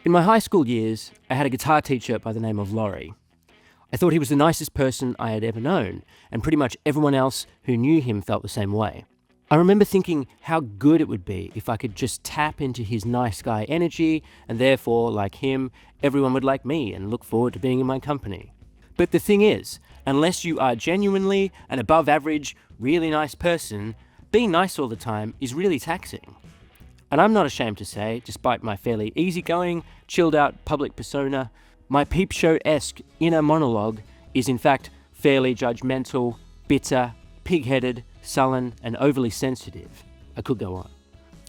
In my high school years, I had a guitar teacher by the name of Laurie. I thought he was the nicest person I had ever known, and pretty much everyone else who knew him felt the same way. I remember thinking how good it would be if I could just tap into his nice guy energy, and therefore, like him, everyone would like me and look forward to being in my company. But the thing is, unless you are genuinely an above average, really nice person, being nice all the time is really taxing. And I'm not ashamed to say, despite my fairly easygoing, chilled out public persona, my peep show-esque inner monologue is in fact fairly judgmental, bitter, pig-headed, sullen, and overly sensitive. I could go on.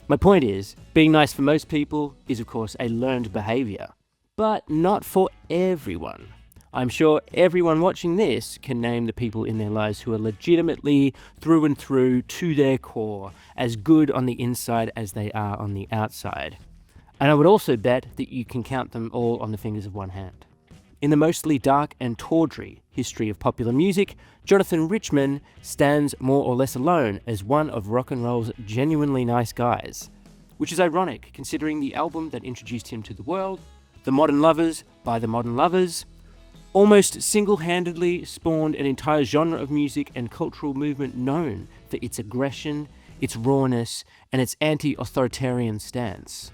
My point is, being nice for most people is of course a learned behaviour, but not for everyone. I'm sure everyone watching this can name the people in their lives who are legitimately, through and through, to their core, as good on the inside as they are on the outside. And I would also bet that you can count them all on the fingers of one hand. In the mostly dark and tawdry history of popular music, Jonathan Richman stands more or less alone as one of rock and roll's genuinely nice guys. Which is ironic, considering the album that introduced him to the world, The Modern Lovers by The Modern Lovers, almost single-handedly spawned an entire genre of music and cultural movement known for its aggression, its rawness, and its anti-authoritarian stance.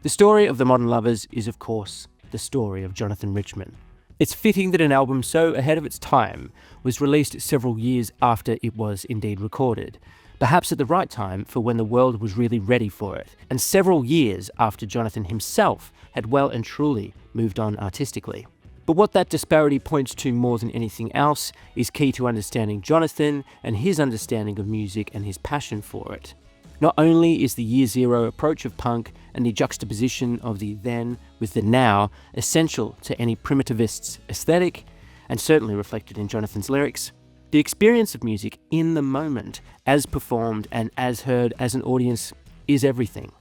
The story of The Modern Lovers is, of course, the story of Jonathan Richman. It's fitting that an album so ahead of its time was released several years after it was indeed recorded, perhaps at the right time for when the world was really ready for it, and several years after Jonathan himself had well and truly moved on artistically. But what that disparity points to more than anything else is key to understanding Jonathan and his understanding of music and his passion for it. Not only is the year zero approach of punk and the juxtaposition of the then with the now essential to any primitivist's aesthetic, and certainly reflected in Jonathan's lyrics, the experience of music in the moment, as performed and as heard as an audience, is everything.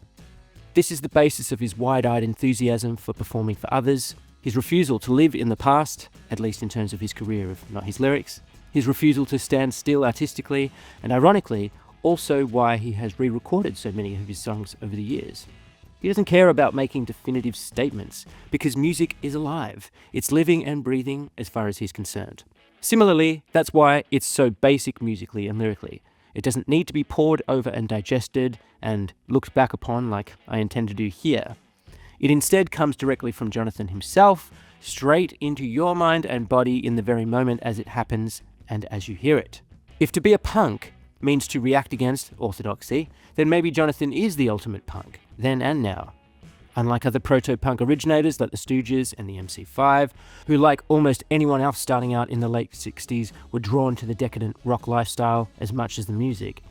This is the basis of his wide-eyed enthusiasm for performing for others, his refusal to live in the past, at least in terms of his career, if not his lyrics, his refusal to stand still artistically, and ironically, also why he has re-recorded so many of his songs over the years. He doesn't care about making definitive statements, because music is alive. It's living and breathing as far as he's concerned. Similarly, that's why it's so basic musically and lyrically. It doesn't need to be pored over and digested and looked back upon like I intend to do here. It instead comes directly from Jonathan himself, straight into your mind and body in the very moment as it happens and as you hear it. If to be a punk means to react against orthodoxy, then maybe Jonathan is the ultimate punk, then and now. Unlike other proto-punk originators like the Stooges and the MC5, who like almost anyone else starting out in the late 60s were drawn to the decadent rock lifestyle as much as the music,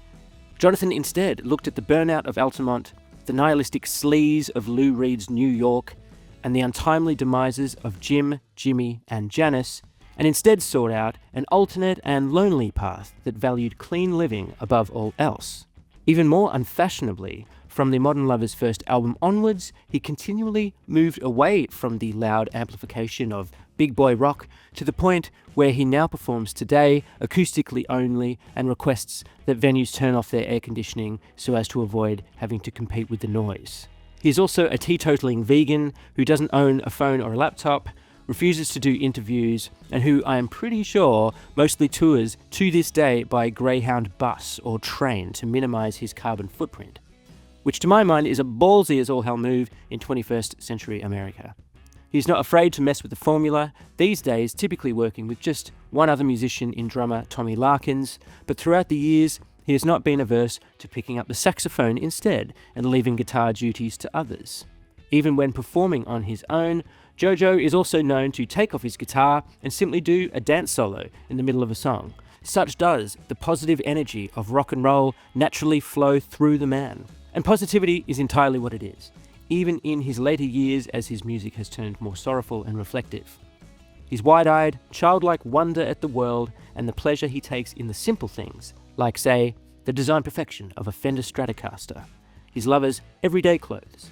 Jonathan instead looked at the burnout of Altamont, the nihilistic sleaze of Lou Reed's New York, and the untimely demises of Jim, Jimmy, and Janis, and instead sought out an alternate and lonely path that valued clean living above all else. Even more unfashionably, from the Modern Lovers' first album onwards, he continually moved away from the loud amplification of big boy rock to the point where he now performs today acoustically only and requests that venues turn off their air conditioning so as to avoid having to compete with the noise. He is also a teetotaling vegan who doesn't own a phone or a laptop, refuses to do interviews, and who I am pretty sure mostly tours to this day by Greyhound bus or train to minimise his carbon footprint, which to my mind is a ballsy as all hell move in 21st century America. He's not afraid to mess with the formula, these days typically working with just one other musician in drummer Tommy Larkins, but throughout the years he has not been averse to picking up the saxophone instead and leaving guitar duties to others. Even when performing on his own, Jojo is also known to take off his guitar and simply do a dance solo in the middle of a song. Such does the positive energy of rock and roll naturally flow through the man. And positivity is entirely what it is, even in his later years as his music has turned more sorrowful and reflective. His wide-eyed, childlike wonder at the world and the pleasure he takes in the simple things, like, say, the design perfection of a Fender Stratocaster, his lover's everyday clothes,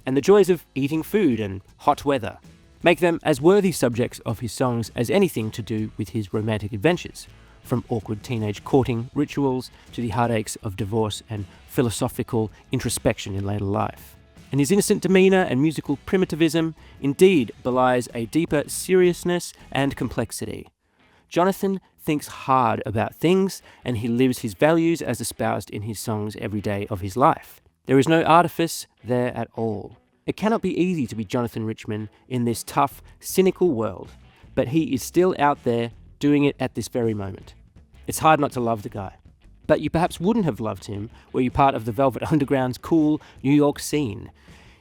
and the joys of eating food and hot weather, make them as worthy subjects of his songs as anything to do with his romantic adventures, from awkward teenage courting rituals to the heartaches of divorce and philosophical introspection in later life. and his innocent demeanour and musical primitivism indeed belies a deeper seriousness and complexity. Jonathan thinks hard about things, and he lives his values as espoused in his songs every day of his life. There is no artifice there at all. It cannot be easy to be Jonathan Richman in this tough, cynical world, but he is still out there doing it at this very moment. It's hard not to love the guy. But you perhaps wouldn't have loved him were you part of the Velvet Underground's cool New York scene.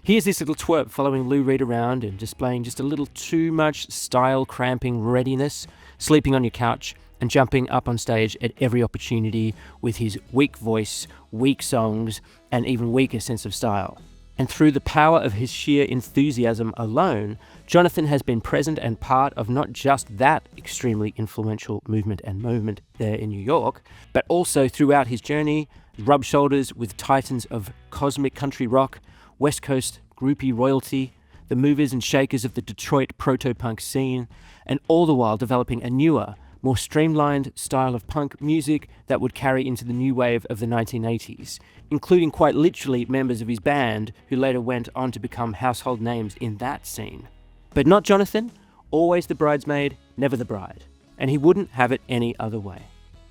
Here's this little twerp following Lou Reed around and displaying just a little too much style-cramping readiness, sleeping on your couch and jumping up on stage at every opportunity with his weak voice, weak songs, and even weaker sense of style. And through the power of his sheer enthusiasm alone, Jonathan has been present and part of not just that extremely influential movement and moment there in New York, but also throughout his journey, rubbed shoulders with titans of cosmic country rock, West Coast groupie royalty, the movers and shakers of the Detroit proto-punk scene, and all the while developing a newer, more streamlined style of punk music that would carry into the new wave of the 1980s, including quite literally members of his band who later went on to become household names in that scene. But not Jonathan, always the bridesmaid, never the bride. And he wouldn't have it any other way,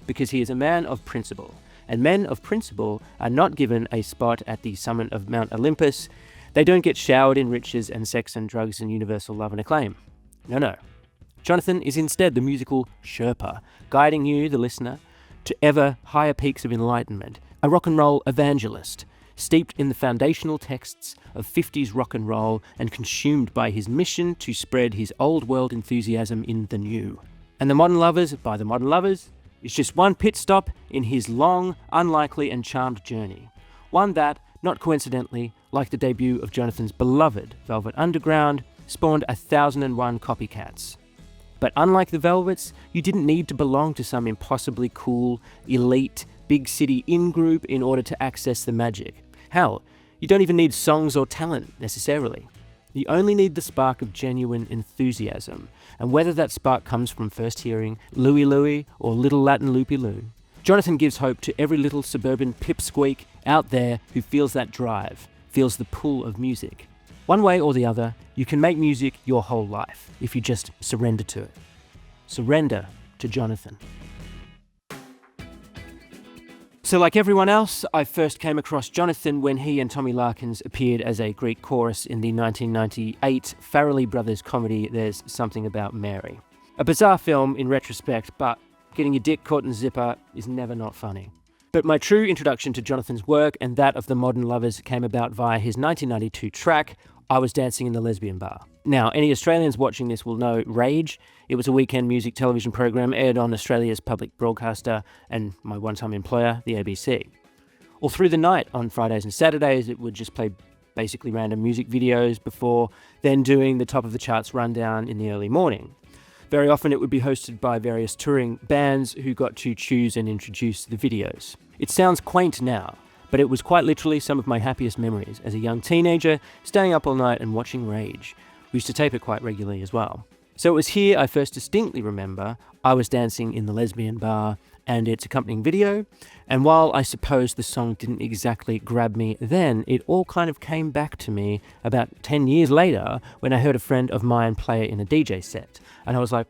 because he is a man of principle, and men of principle are not given a spot at the summit of Mount Olympus. They don't get showered in riches and sex and drugs and universal love and acclaim. No. Jonathan is instead the musical Sherpa, guiding you, the listener, to ever higher peaks of enlightenment, a rock and roll evangelist, steeped in the foundational texts of 50s rock and roll and consumed by his mission to spread his old world enthusiasm in the new. And The Modern Lovers, by The Modern Lovers, is just one pit stop in his long, unlikely and charmed journey. One that, not coincidentally, like the debut of Jonathan's beloved Velvet Underground, spawned 1,001 copycats. But unlike the Velvets, you didn't need to belong to some impossibly cool, elite, big city in-group in order to access the magic. Hell, you don't even need songs or talent, necessarily. You only need the spark of genuine enthusiasm, and whether that spark comes from first hearing Louie Louie or Little Latin Loopy Loo, Jonathan gives hope to every little suburban pipsqueak out there who feels that drive, feels the pull of music. One way or the other, you can make music your whole life if you just surrender to it. Surrender to Jonathan. So like everyone else, I first came across Jonathan when he and Tommy Larkins appeared as a Greek chorus in the 1998 Farrelly Brothers comedy There's Something About Mary. A bizarre film in retrospect, but getting your dick caught in a zipper is never not funny. But my true introduction to Jonathan's work and that of The Modern Lovers came about via his 1992 track, I Was Dancing in the Lesbian Bar. Now, any Australians watching this will know Rage. It was a weekend music television program aired on Australia's public broadcaster and my one-time employer, the ABC. All through the night on Fridays and Saturdays, it would just play basically random music videos before then doing the top of the charts rundown in the early morning. Very often it would be hosted by various touring bands who got to choose and introduce the videos. It sounds quaint now, but it was quite literally some of my happiest memories as a young teenager, staying up all night and watching Rage. We used to tape it quite regularly as well. So it was here I first distinctly remember I Was Dancing in the Lesbian Bar and its accompanying video, and while I suppose the song didn't exactly grab me then, it all kind of came back to me about 10 years later when I heard a friend of mine play it in a DJ set, and I was like,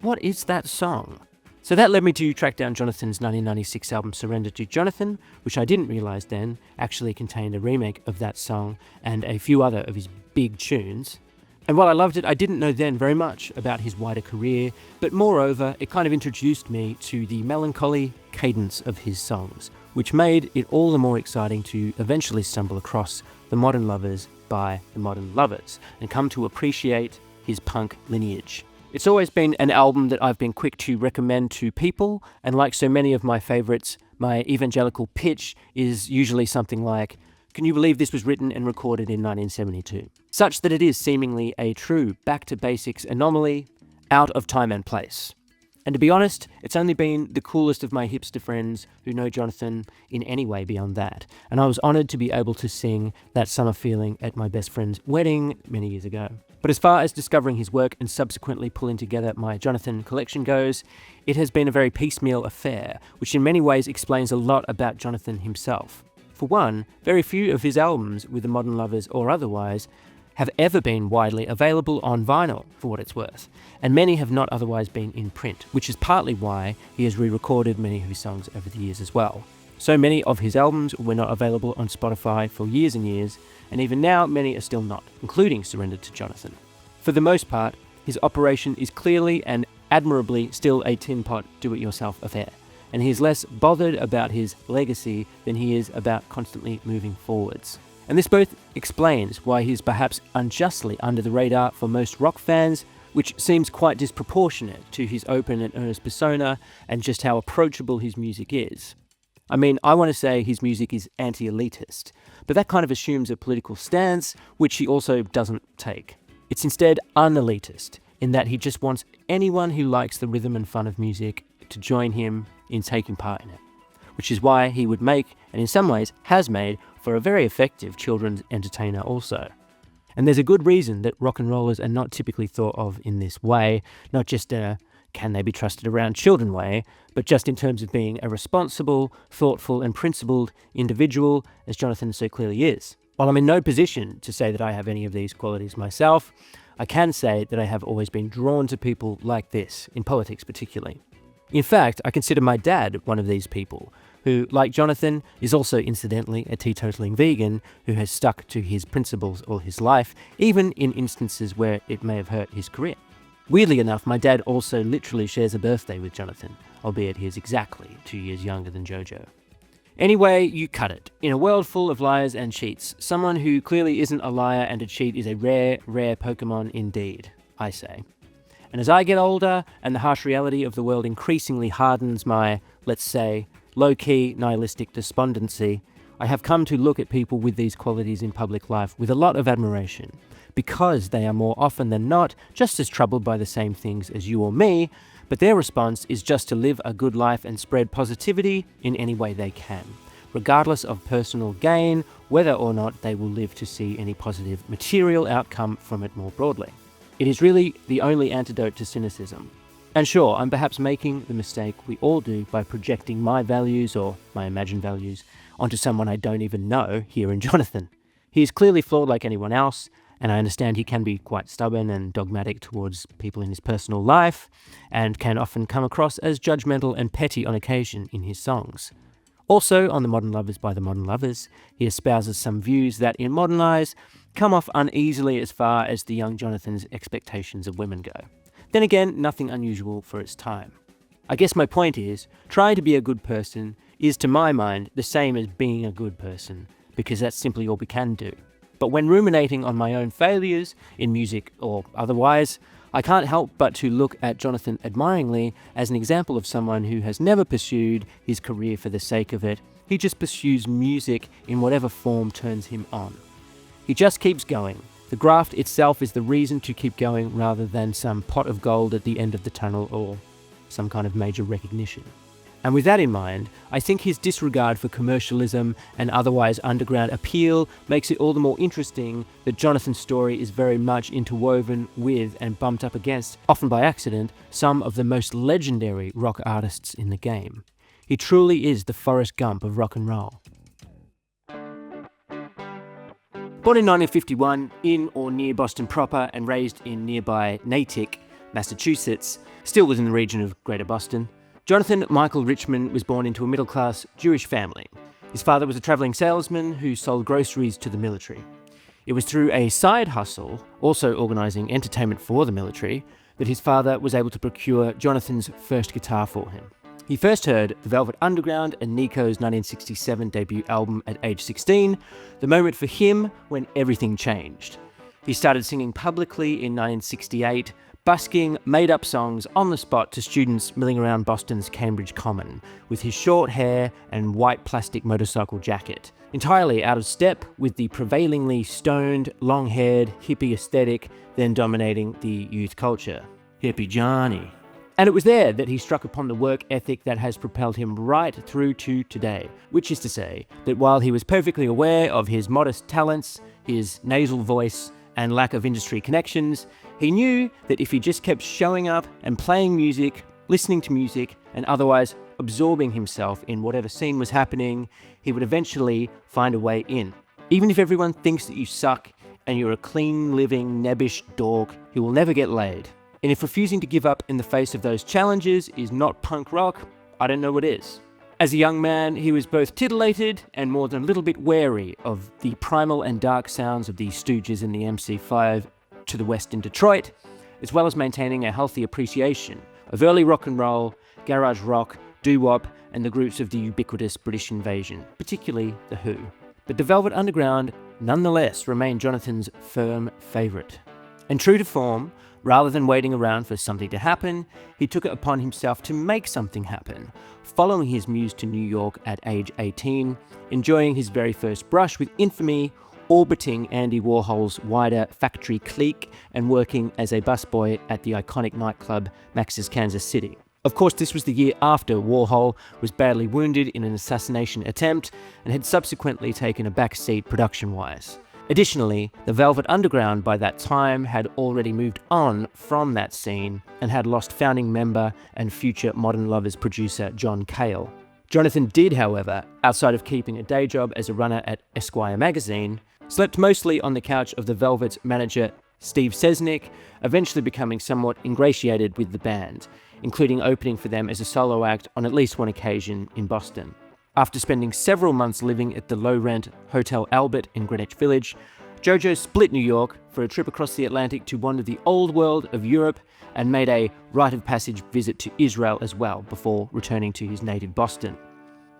what is that song? So that led me to track down Jonathan's 1996 album Surrender to Jonathan, which I didn't realise then actually contained a remake of that song and a few other of his big tunes. And while I loved it, I didn't know then very much about his wider career, but moreover, it kind of introduced me to the melancholy cadence of his songs, which made it all the more exciting to eventually stumble across The Modern Lovers by The Modern Lovers and come to appreciate his punk lineage. It's always been an album that I've been quick to recommend to people, and like so many of my favourites, my evangelical pitch is usually something like, can you believe this was written and recorded in 1972? Such that it is seemingly a true back-to-basics anomaly, out of time and place. And to be honest, it's only been the coolest of my hipster friends who know Jonathan in any way beyond that, and I was honoured to be able to sing That Summer Feeling at my best friend's wedding many years ago. But as far as discovering his work and subsequently pulling together my Jonathan collection goes, it has been a very piecemeal affair, which in many ways explains a lot about Jonathan himself. For one, very few of his albums, with the Modern Lovers or otherwise, have ever been widely available on vinyl, for what it's worth, and many have not otherwise been in print, which is partly why he has re-recorded many of his songs over the years as well. So many of his albums were not available on Spotify for years and years, and even now many are still not, including Surrender to Jonathan. For the most part, his operation is clearly and admirably still a tin pot do-it-yourself affair, and he is less bothered about his legacy than he is about constantly moving forwards. And this both explains why he is perhaps unjustly under the radar for most rock fans, which seems quite disproportionate to his open and earnest persona and just how approachable his music is. I mean, I want to say his music is anti-elitist, but that kind of assumes a political stance, which he also doesn't take. It's instead un-elitist, in that he just wants anyone who likes the rhythm and fun of music to join him in taking part in it, which is why he would make, and in some ways has made, for a very effective children's entertainer also. And there's a good reason that rock and rollers are not typically thought of in this way, not just a can they be trusted around children way, but just in terms of being a responsible, thoughtful and principled individual, as Jonathan so clearly is. While I'm in no position to say that I have any of these qualities myself, I can say that I have always been drawn to people like this, in politics particularly. In fact, I consider my dad one of these people, who, like Jonathan, is also incidentally a teetotaling vegan who has stuck to his principles all his life, even in instances where it may have hurt his career. Weirdly enough, my dad also literally shares a birthday with Jonathan, albeit he is exactly 2 years younger than Jojo. Anyway, you cut it. In a world full of liars and cheats, someone who clearly isn't a liar and a cheat is a rare, rare Pokemon indeed, I say. And as I get older and the harsh reality of the world increasingly hardens my, let's say, low-key nihilistic despondency, I have come to look at people with these qualities in public life with a lot of admiration, because they are more often than not just as troubled by the same things as you or me, but their response is just to live a good life and spread positivity in any way they can, regardless of personal gain, whether or not they will live to see any positive material outcome from it more broadly. It is really the only antidote to cynicism. And sure, I'm perhaps making the mistake we all do by projecting my values, or my imagined values, onto someone I don't even know here in Jonathan. He is clearly flawed like anyone else, and I understand he can be quite stubborn and dogmatic towards people in his personal life, and can often come across as judgmental and petty on occasion in his songs. Also, on The Modern Lovers by The Modern Lovers, he espouses some views that, in modern eyes, come off uneasily as far as the young Jonathan's expectations of women go. Then again, nothing unusual for its time. I guess my point is, trying to be a good person is, to my mind, the same as being a good person, because that's simply all we can do. But when ruminating on my own failures, in music or otherwise, I can't help but to look at Jonathan admiringly as an example of someone who has never pursued his career for the sake of it. He just pursues music in whatever form turns him on. He just keeps going. The graft itself is the reason to keep going rather than some pot of gold at the end of the tunnel or some kind of major recognition. And with that in mind, I think his disregard for commercialism and otherwise underground appeal makes it all the more interesting that Jonathan's story is very much interwoven with and bumped up against, often by accident, some of the most legendary rock artists in the game. He truly is the Forrest Gump of rock and roll. Born in 1951 in or near Boston proper and raised in nearby Natick, Massachusetts, still within the region of Greater Boston, Jonathan Michael Richman was born into a middle-class Jewish family. His father was a travelling salesman who sold groceries to the military. It was through a side hustle, also organising entertainment for the military, that his father was able to procure Jonathan's first guitar for him. He first heard the Velvet Underground and Nico's 1967 debut album at age 16, the moment for him when everything changed. He started singing publicly in 1968, busking made-up songs on the spot to students milling around Boston's Cambridge Common, with his short hair and white plastic motorcycle jacket, entirely out of step with the prevailingly stoned, long-haired, hippie aesthetic then dominating the youth culture. Hippie Johnny. And it was there that he struck upon the work ethic that has propelled him right through to today, which is to say that while he was perfectly aware of his modest talents, his nasal voice, and lack of industry connections, he knew that if he just kept showing up and playing music, listening to music, and otherwise absorbing himself in whatever scene was happening, he would eventually find a way in. Even if everyone thinks that you suck and you're a clean-living, nebbish dork who will never get laid. And if refusing to give up in the face of those challenges is not punk rock, I don't know what is. As a young man, he was both titillated and more than a little bit wary of the primal and dark sounds of the Stooges and the MC5 to the west in Detroit, as well as maintaining a healthy appreciation of early rock and roll, garage rock, doo-wop, and the groups of the ubiquitous British invasion, particularly The Who. But the Velvet Underground nonetheless remained Jonathan's firm favourite. And true to form, rather than waiting around for something to happen, he took it upon himself to make something happen, following his muse to New York at age 18, enjoying his very first brush with infamy, orbiting Andy Warhol's wider factory clique, and working as a busboy at the iconic nightclub Max's Kansas City. Of course, this was the year after Warhol was badly wounded in an assassination attempt and had subsequently taken a back seat production-wise. Additionally, the Velvet Underground by that time had already moved on from that scene and had lost founding member and future Modern Lovers producer John Cale. Jonathan did, however, outside of keeping a day job as a runner at Esquire magazine, slept mostly on the couch of the Velvet's manager Steve Sesnick, eventually becoming somewhat ingratiated with the band, including opening for them as a solo act on at least one occasion in Boston. After spending several months living at the low-rent Hotel Albert in Greenwich Village, Jojo split New York for a trip across the Atlantic to wander the old world of Europe and made a rite of passage visit to Israel as well before returning to his native Boston.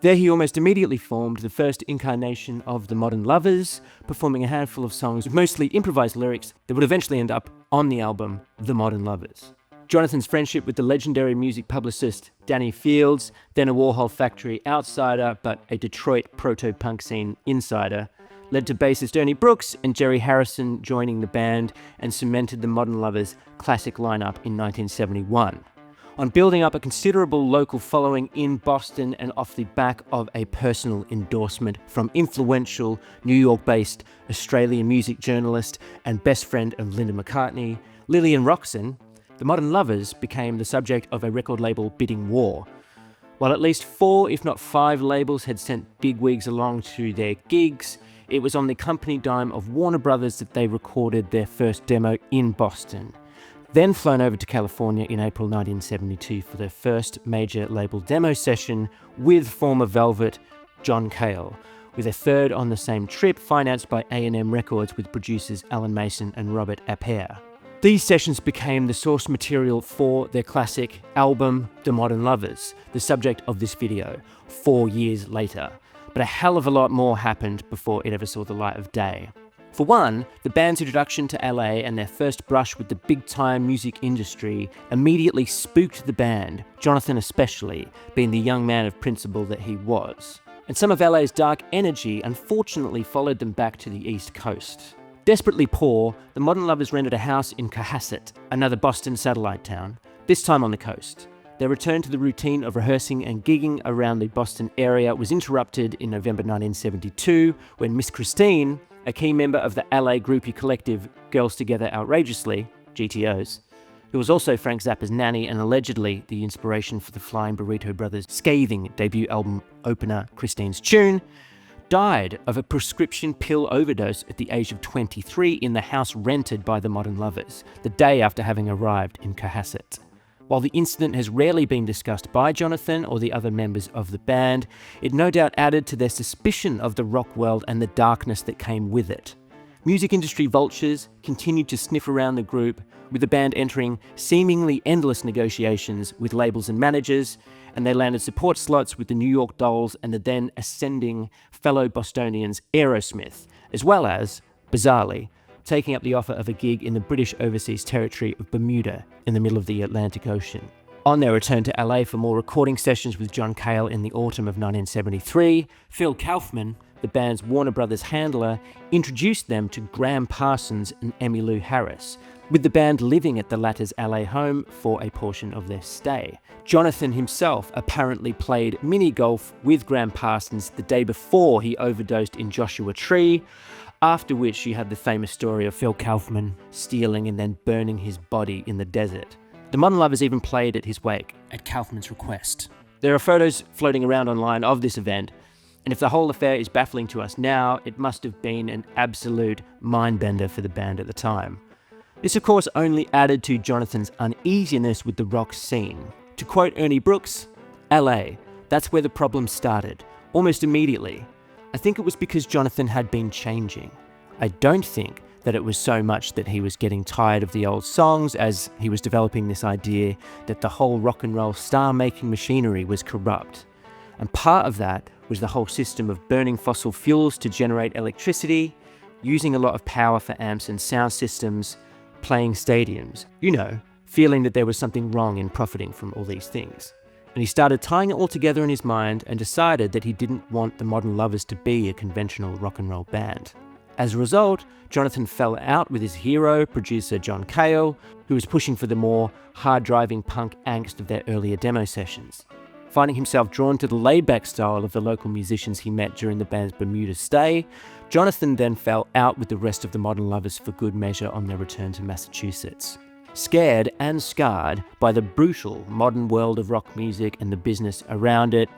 There he almost immediately formed the first incarnation of the Modern Lovers, performing a handful of songs with mostly improvised lyrics that would eventually end up on the album The Modern Lovers. Jonathan's friendship with the legendary music publicist Danny Fields, then a Warhol Factory outsider but a Detroit proto-punk scene insider, led to bassist Ernie Brooks and Jerry Harrison joining the band and cemented the Modern Lovers' classic lineup in 1971. On building up a considerable local following in Boston and off the back of a personal endorsement from influential New York-based Australian music journalist and best friend of Linda McCartney, Lillian Roxon, the Modern Lovers became the subject of a record label bidding war. While at least 4, if not 5 labels had sent bigwigs along to their gigs, it was on the company dime of Warner Brothers that they recorded their first demo in Boston. Then flown over to California in April 1972 for their first major label demo session with former Velvet John Cale, with a third on the same trip financed by A&M Records with producers Allan Mason and Robert Appère. These sessions became the source material for their classic album, The Modern Lovers, the subject of this video, 4 years later. But a hell of a lot more happened before it ever saw the light of day. For one, the band's introduction to LA and their first brush with the big-time music industry immediately spooked the band, Jonathan especially, being the young man of principle that he was. And some of LA's dark energy unfortunately followed them back to the East Coast. Desperately poor, the Modern Lovers rented a house in Cohasset, another Boston satellite town, this time on the coast. Their return to the routine of rehearsing and gigging around the Boston area was interrupted in November 1972 when Miss Christine, a key member of the LA groupie collective Girls Together Outrageously, GTOs, who was also Frank Zappa's nanny and allegedly the inspiration for the Flying Burrito Brothers' scathing debut album opener Christine's Tune, died of a prescription pill overdose at the age of 23 in the house rented by the Modern Lovers, the day after having arrived in Cohasset. While the incident has rarely been discussed by Jonathan or the other members of the band, it no doubt added to their suspicion of the rock world and the darkness that came with it. Music industry vultures continued to sniff around the group, with the band entering seemingly endless negotiations with labels and managers, and they landed support slots with the New York Dolls and the then ascending fellow Bostonians Aerosmith, as well as, bizarrely, taking up the offer of a gig in the British overseas territory of Bermuda in the middle of the Atlantic Ocean. On their return to LA for more recording sessions with John Cale in the autumn of 1973, Phil Kaufman, the band's Warner Brothers handler, introduced them to Gram Parsons and Emmylou Harris, with the band living at the latter's LA home for a portion of their stay. Jonathan himself apparently played mini-golf with Gram Parsons the day before he overdosed in Joshua Tree, after which you had the famous story of Phil Kaufman stealing and then burning his body in the desert. The Modern Lovers even played at his wake, at Kaufman's request. There are photos floating around online of this event, and if the whole affair is baffling to us now, it must have been an absolute mind-bender for the band at the time. This, of course, only added to Jonathan's uneasiness with the rock scene. To quote Ernie Brooks, LA, that's where the problem started, almost immediately. I think it was because Jonathan had been changing. I don't think that it was so much that he was getting tired of the old songs as he was developing this idea that the whole rock and roll star-making machinery was corrupt. And part of that was the whole system of burning fossil fuels to generate electricity, using a lot of power for amps and sound systems, playing stadiums, feeling that there was something wrong in profiting from all these things. And he started tying it all together in his mind and decided that he didn't want the Modern Lovers to be a conventional rock and roll band. As a result, Jonathan fell out with his hero, producer John Cale, who was pushing for the more hard-driving punk angst of their earlier demo sessions. Finding himself drawn to the laid-back style of the local musicians he met during the band's Bermuda stay, Jonathan then fell out with the rest of the Modern Lovers for good measure on their return to Massachusetts. Scared and scarred by the brutal modern world of rock music and the business around it,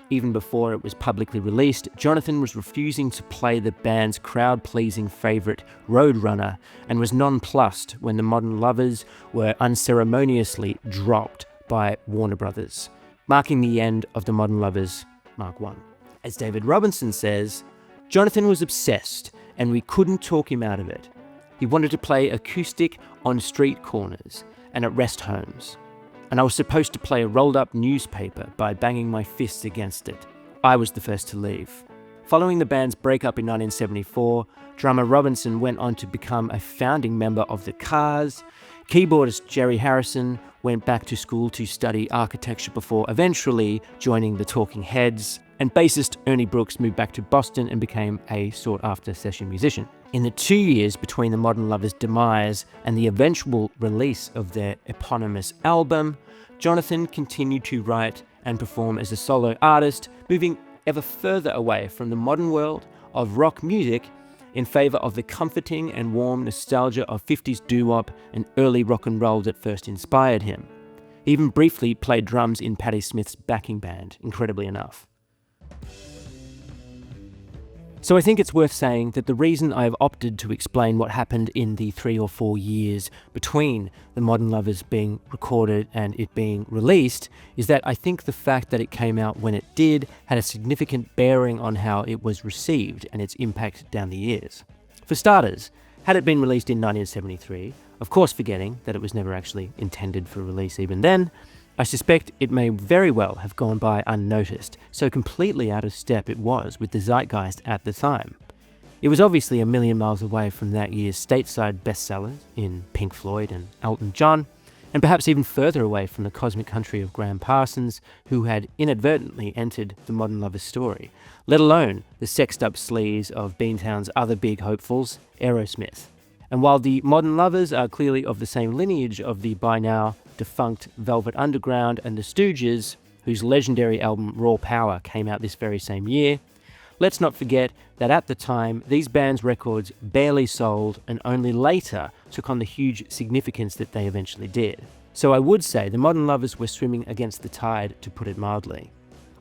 even before it was publicly released, Jonathan was refusing to play the band's crowd-pleasing favourite Roadrunner and was nonplussed when the Modern Lovers were unceremoniously dropped by Warner Brothers, marking the end of the Modern Lovers Mark I. As David Robinson says, Jonathan was obsessed and we couldn't talk him out of it. He wanted to play acoustic on street corners and at rest homes. And I was supposed to play a rolled-up newspaper by banging my fists against it. I was the first to leave. Following the band's breakup in 1974, drummer Robinson went on to become a founding member of the Cars. Keyboardist Jerry Harrison went back to school to study architecture before eventually joining the Talking Heads. And bassist Ernie Brooks moved back to Boston and became a sought-after session musician. In the 2 years between the Modern Lovers' demise and the eventual release of their eponymous album, Jonathan continued to write and perform as a solo artist, moving ever further away from the modern world of rock music in favour of the comforting and warm nostalgia of 50s doo-wop and early rock and roll that first inspired him. He even briefly played drums in Patti Smith's backing band, incredibly enough. So I think it's worth saying that the reason I have opted to explain what happened in the 3 or 4 years between the Modern Lovers being recorded and it being released is that I think the fact that it came out when it did had a significant bearing on how it was received and its impact down the years. For starters, had it been released in 1973, of course forgetting that it was never actually intended for release even then, I suspect it may very well have gone by unnoticed, so completely out of step it was with the zeitgeist at the time. It was obviously a million miles away from that year's stateside bestsellers in Pink Floyd and Elton John, and perhaps even further away from the cosmic country of Gram Parsons, who had inadvertently entered the Modern Lovers story, let alone the sexed-up sleaze of Beantown's other big hopefuls, Aerosmith. And while the Modern Lovers are clearly of the same lineage of the by now defunct Velvet Underground and the Stooges, whose legendary album Raw Power came out this very same year, let's not forget that at the time these bands' records barely sold and only later took on the huge significance that they eventually did. So I would say the Modern Lovers were swimming against the tide, to put it mildly.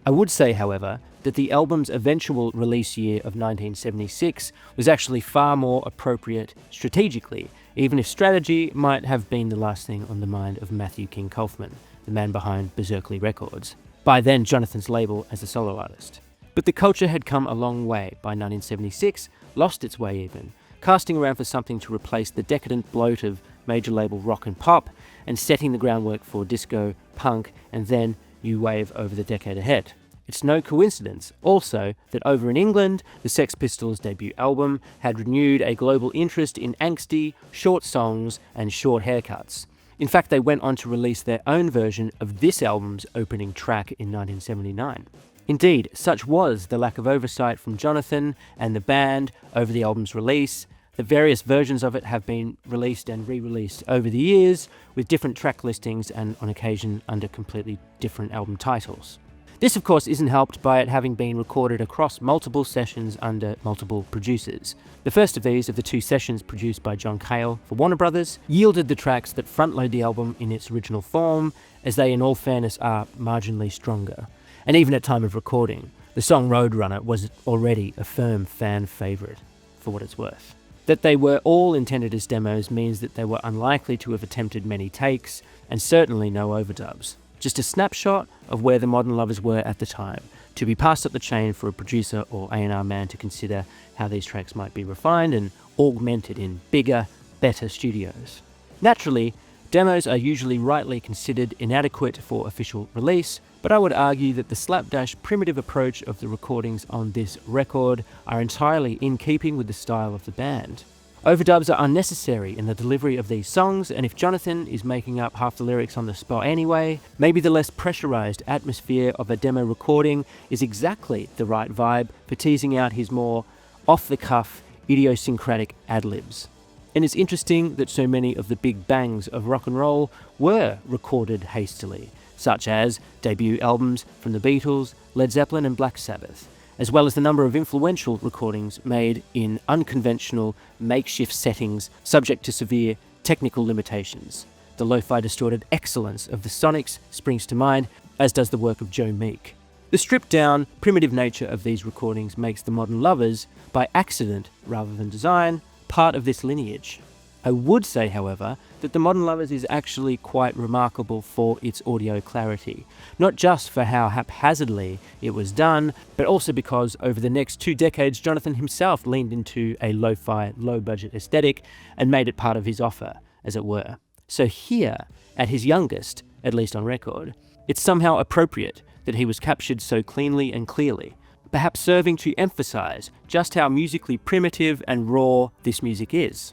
I would say, however, that the album's eventual release year of 1976 was actually far more appropriate strategically, even if strategy might have been the last thing on the mind of Matthew King Kaufman, the man behind Berserkly Records, by then Jonathan's label as a solo artist. But the culture had come a long way by 1976, lost its way even, casting around for something to replace the decadent bloat of major label rock and pop, and setting the groundwork for disco, punk, and then new wave over the decade ahead. It's no coincidence, also, that over in England, the Sex Pistols' debut album had renewed a global interest in angsty, short songs and short haircuts. In fact, they went on to release their own version of this album's opening track in 1979. Indeed, such was the lack of oversight from Jonathan and the band over the album's release, that various versions of it have been released and re-released over the years, with different track listings and on occasion under completely different album titles. This, of course, isn't helped by it having been recorded across multiple sessions under multiple producers. The first of these, of the 2 sessions produced by John Cale for Warner Brothers, yielded the tracks that front-load the album in its original form, as they, in all fairness, are marginally stronger. And even at time of recording, the song Roadrunner was already a firm fan favourite, for what it's worth. That they were all intended as demos means that they were unlikely to have attempted many takes, and certainly no overdubs. Just a snapshot of where the Modern Lovers were at the time, to be passed up the chain for a producer or A&R man to consider how these tracks might be refined and augmented in bigger, better studios. Naturally, demos are usually rightly considered inadequate for official release, but I would argue that the slapdash primitive approach of the recordings on this record are entirely in keeping with the style of the band. Overdubs are unnecessary in the delivery of these songs, and if Jonathan is making up half the lyrics on the spot anyway, maybe the less pressurized atmosphere of a demo recording is exactly the right vibe for teasing out his more off-the-cuff, idiosyncratic ad-libs. And it's interesting that so many of the big bangs of rock and roll were recorded hastily, such as debut albums from the Beatles, Led Zeppelin and Black Sabbath, as well as the number of influential recordings made in unconventional, makeshift settings subject to severe technical limitations. The lo-fi distorted excellence of the Sonics springs to mind, as does the work of Joe Meek. The stripped-down, primitive nature of these recordings makes the Modern Lovers, by accident rather than design, part of this lineage. I would say, however, that the Modern Lovers is actually quite remarkable for its audio clarity, not just for how haphazardly it was done, but also because over the next 2 decades Jonathan himself leaned into a lo-fi, low-budget aesthetic and made it part of his offer, as it were. So here, at his youngest, at least on record, it's somehow appropriate that he was captured so cleanly and clearly, perhaps serving to emphasize just how musically primitive and raw this music is.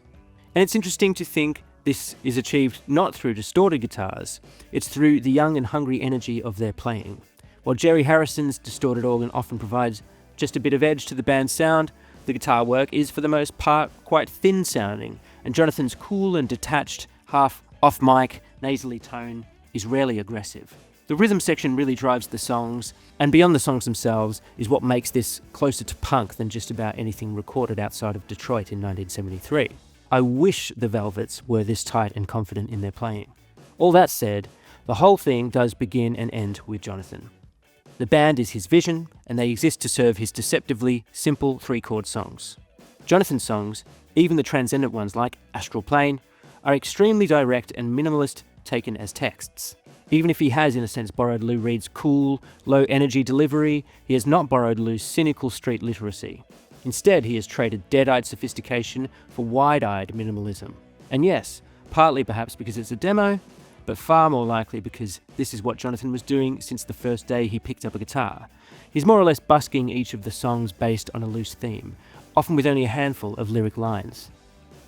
And it's interesting to think this is achieved not through distorted guitars, it's through the young and hungry energy of their playing. While Jerry Harrison's distorted organ often provides just a bit of edge to the band's sound, the guitar work is for the most part quite thin sounding, and Jonathan's cool and detached, half off-mic, nasally tone is rarely aggressive. The rhythm section really drives the songs, and beyond the songs themselves is what makes this closer to punk than just about anything recorded outside of Detroit in 1973. I wish the Velvets were this tight and confident in their playing. All that said, the whole thing does begin and end with Jonathan. The band is his vision, and they exist to serve his deceptively simple 3-chord songs. Jonathan's songs, even the transcendent ones like Astral Plane, are extremely direct and minimalist taken as texts. Even if he has, in a sense, borrowed Lou Reed's cool, low-energy delivery, he has not borrowed Lou's cynical street literacy. Instead, he has traded dead-eyed sophistication for wide-eyed minimalism. And yes, partly perhaps because it's a demo, but far more likely because this is what Jonathan was doing since the first day he picked up a guitar. He's more or less busking each of the songs based on a loose theme, often with only a handful of lyric lines.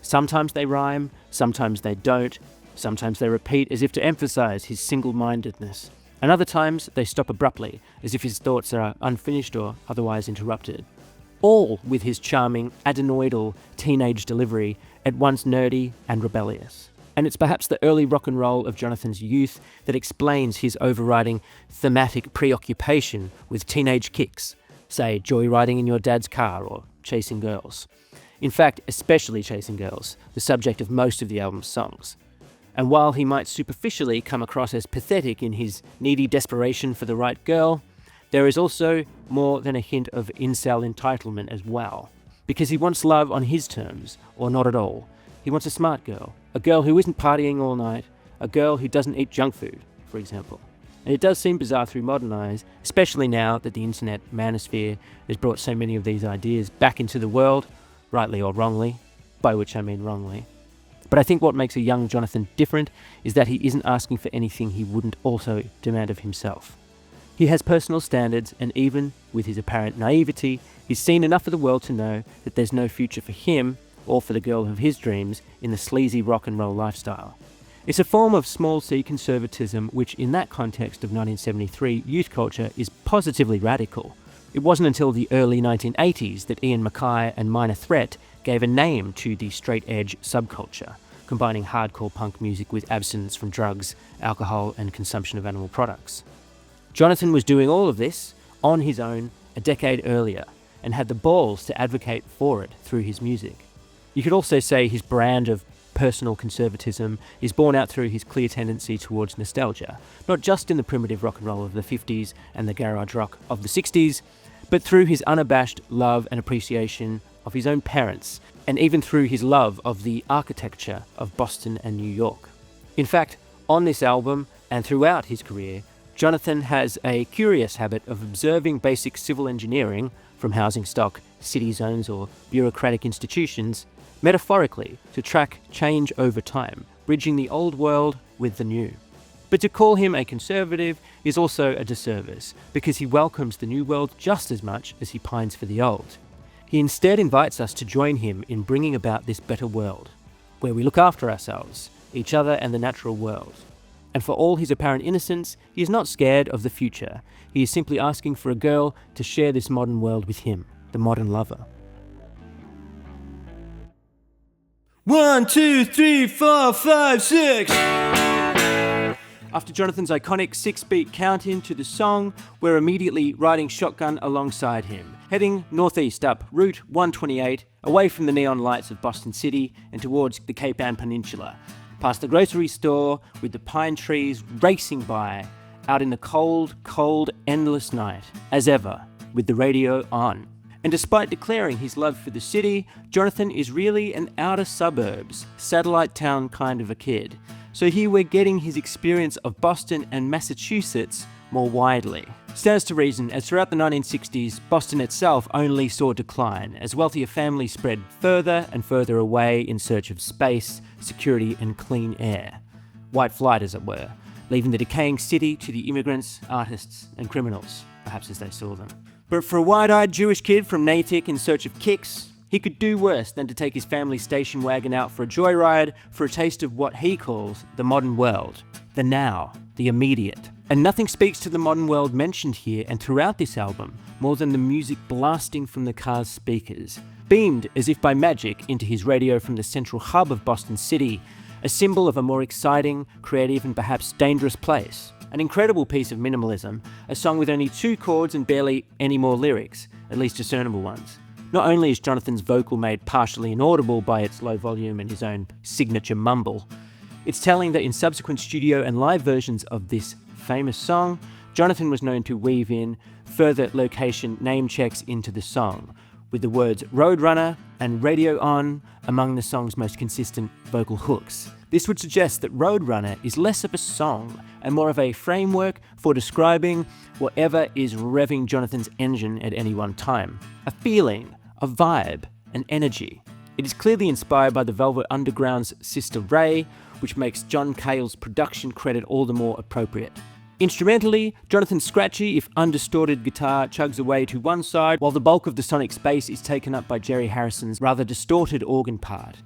Sometimes they rhyme, sometimes they don't, sometimes they repeat as if to emphasize his single-mindedness, and other times they stop abruptly, as if his thoughts are unfinished or otherwise interrupted. All with his charming, adenoidal teenage delivery, at once nerdy and rebellious. And it's perhaps the early rock and roll of Jonathan's youth that explains his overriding thematic preoccupation with teenage kicks, say joyriding in your dad's car or chasing girls. In fact, especially chasing girls, the subject of most of the album's songs. And while he might superficially come across as pathetic in his needy desperation for the right girl, there is also more than a hint of incel entitlement as well. Because he wants love on his terms, or not at all. He wants a smart girl, a girl who isn't partying all night, a girl who doesn't eat junk food, for example. And it does seem bizarre through modern eyes, especially now that the internet manosphere has brought so many of these ideas back into the world, rightly or wrongly, by which I mean wrongly. But I think what makes a young Jonathan different is that he isn't asking for anything he wouldn't also demand of himself. He has personal standards, and even with his apparent naivety, he's seen enough of the world to know that there's no future for him, or for the girl of his dreams, in the sleazy rock and roll lifestyle. It's a form of small c conservatism which, in that context of 1973 youth culture, is positively radical. It wasn't until the early 1980s that Ian MacKaye and Minor Threat gave a name to the straight-edge subculture, combining hardcore punk music with abstinence from drugs, alcohol, and consumption of animal products. Jonathan was doing all of this on his own a decade earlier, and had the balls to advocate for it through his music. You could also say his brand of personal conservatism is borne out through his clear tendency towards nostalgia, not just in the primitive rock and roll of the 50s and the garage rock of the 60s, but through his unabashed love and appreciation of his own parents, and even through his love of the architecture of Boston and New York. In fact, on this album, and throughout his career, Jonathan has a curious habit of observing basic civil engineering from housing stock, city zones, or bureaucratic institutions, metaphorically to track change over time, bridging the old world with the new. But to call him a conservative is also a disservice, because he welcomes the new world just as much as he pines for the old. He instead invites us to join him in bringing about this better world, where we look after ourselves, each other and the natural world. And for all his apparent innocence, he is not scared of the future. He is simply asking for a girl to share this modern world with him, the modern lover. 1, 2, 3, 4, 5, 6. After Jonathan's iconic 6-beat count into the song, we're immediately riding shotgun alongside him, heading northeast up Route 128, away from the neon lights of Boston City and towards the Cape Ann Peninsula, past the grocery store with the pine trees racing by, out in the cold, cold, endless night, as ever, with the radio on. And despite declaring his love for the city, Jonathan is really an outer suburbs, satellite town kind of a kid. So here we're getting his experience of Boston and Massachusetts more widely. Stands to reason, as throughout the 1960s, Boston itself only saw decline, as wealthier families spread further and further away in search of space, security and clean air. White flight, as it were, leaving the decaying city to the immigrants, artists and criminals, perhaps as they saw them. But for a wide-eyed Jewish kid from Natick in search of kicks, he could do worse than to take his family's station wagon out for a joyride for a taste of what he calls the modern world, the now, the immediate. And nothing speaks to the modern world mentioned here and throughout this album more than the music blasting from the car's speakers, beamed as if by magic into his radio from the central hub of Boston City, a symbol of a more exciting, creative and perhaps dangerous place. An incredible piece of minimalism, a song with only 2 chords and barely any more lyrics, at least discernible ones. Not only is Jonathan's vocal made partially inaudible by its low volume and his own signature mumble, it's telling that in subsequent studio and live versions of this famous song, Jonathan was known to weave in further location name checks into the song, with the words Roadrunner and Radio On among the song's most consistent vocal hooks. This would suggest that Roadrunner is less of a song and more of a framework for describing whatever is revving Jonathan's engine at any one time. A feeling, a vibe, an energy. It is clearly inspired by the Velvet Underground's Sister Ray, which makes John Cale's production credit all the more appropriate. Instrumentally, Jonathan's scratchy, if undistorted guitar chugs away to one side, while the bulk of the sonic space is taken up by Jerry Harrison's rather distorted organ part,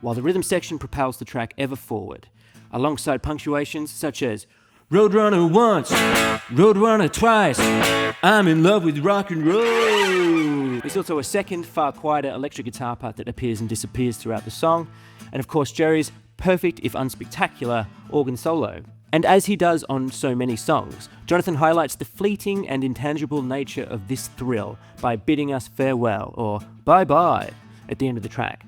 while the rhythm section propels the track ever forward, alongside punctuations such as Roadrunner once, Roadrunner twice, I'm in love with rock and roll. There's also a second, far quieter electric guitar part that appears and disappears throughout the song, and of course Jerry's perfect, if unspectacular, organ solo. And as he does on so many songs, Jonathan highlights the fleeting and intangible nature of this thrill by bidding us farewell, or bye-bye, at the end of the track,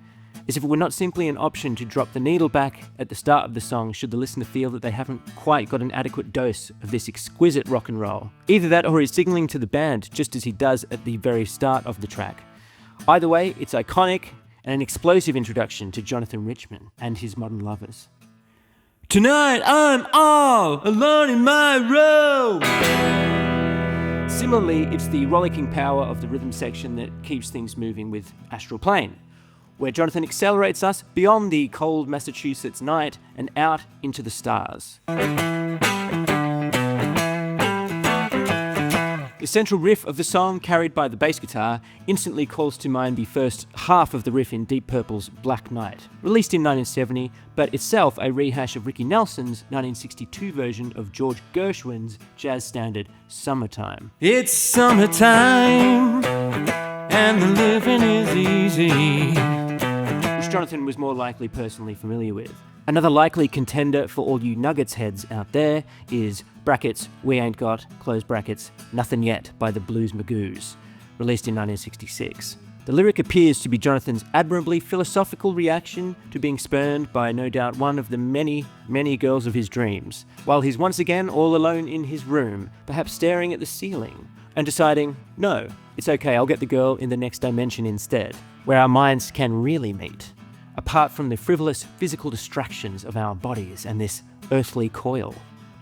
as if it were not simply an option to drop the needle back at the start of the song should the listener feel that they haven't quite got an adequate dose of this exquisite rock and roll. Either that or he's signaling to the band, just as he does at the very start of the track. Either way, it's iconic and an explosive introduction to Jonathan Richman and his modern lovers. Tonight I'm all alone in my room. Similarly, it's the rollicking power of the rhythm section that keeps things moving with Astral Plane, where Jonathan accelerates us beyond the cold Massachusetts night and out into the stars. The central riff of the song, carried by the bass guitar, instantly calls to mind the first half of the riff in Deep Purple's Black Knight, released in 1970, but itself a rehash of Ricky Nelson's 1962 version of George Gershwin's jazz standard Summertime. It's summertime, and the living is easy, which Jonathan was more likely personally familiar with. Another likely contender for all you Nuggets heads out there is brackets, We Ain't Got, close brackets, Nothing Yet by the Blues Magoos, released in 1966. The The lyric appears to be Jonathan's admirably philosophical reaction to being spurned by no doubt one of the many, many girls of his dreams, while he's once again all alone in his room, perhaps staring at the ceiling, and deciding, no, it's okay, I'll get the girl in the next dimension instead, where our minds can really meet, apart from the frivolous physical distractions of our bodies and this earthly coil.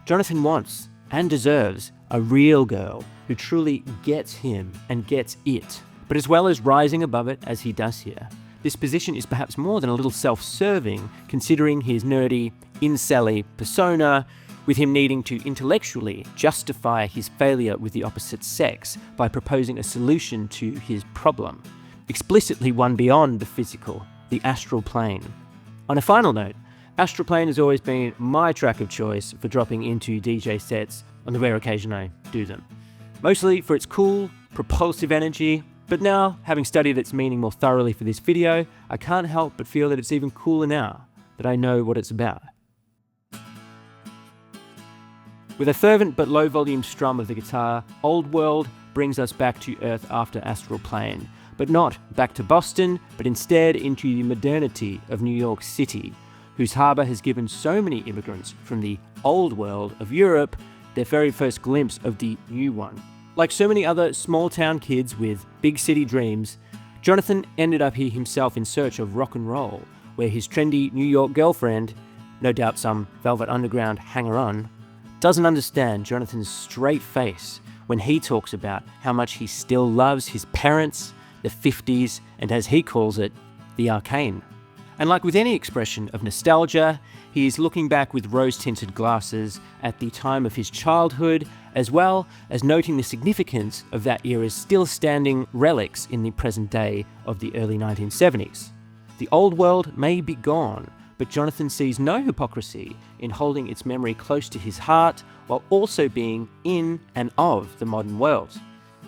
Jonathan wants, and deserves, a real girl who truly gets him and gets it. But as well as rising above it, as he does here, this position is perhaps more than a little self-serving, considering his nerdy, incel-y persona, with him needing to intellectually justify his failure with the opposite sex by proposing a solution to his problem, explicitly one beyond the physical, the astral plane. On a final note, Astral Plane has always been my track of choice for dropping into DJ sets on the rare occasion I do them. Mostly for its cool, propulsive energy, but now, having studied its meaning more thoroughly for this video, I can't help but feel that it's even cooler now that I know what it's about. With a fervent but low volume strum of the guitar, Old World brings us back to Earth after Astral Plane, but not back to Boston, but instead into the modernity of New York City, whose harbour has given so many immigrants from the old world of Europe their very first glimpse of the new one. Like so many other small-town kids with big city dreams, Jonathan ended up here himself in search of rock and roll, where his trendy New York girlfriend, no doubt some Velvet Underground hanger-on, doesn't understand Jonathan's straight face when he talks about how much he still loves his parents, the 50s, and as he calls it, the arcane. And like with any expression of nostalgia, he is looking back with rose-tinted glasses at the time of his childhood, as well as noting the significance of that era's still standing relics in the present day of the early 1970s. The old world may be gone, but Jonathan sees no hypocrisy in holding its memory close to his heart while also being in and of the modern world.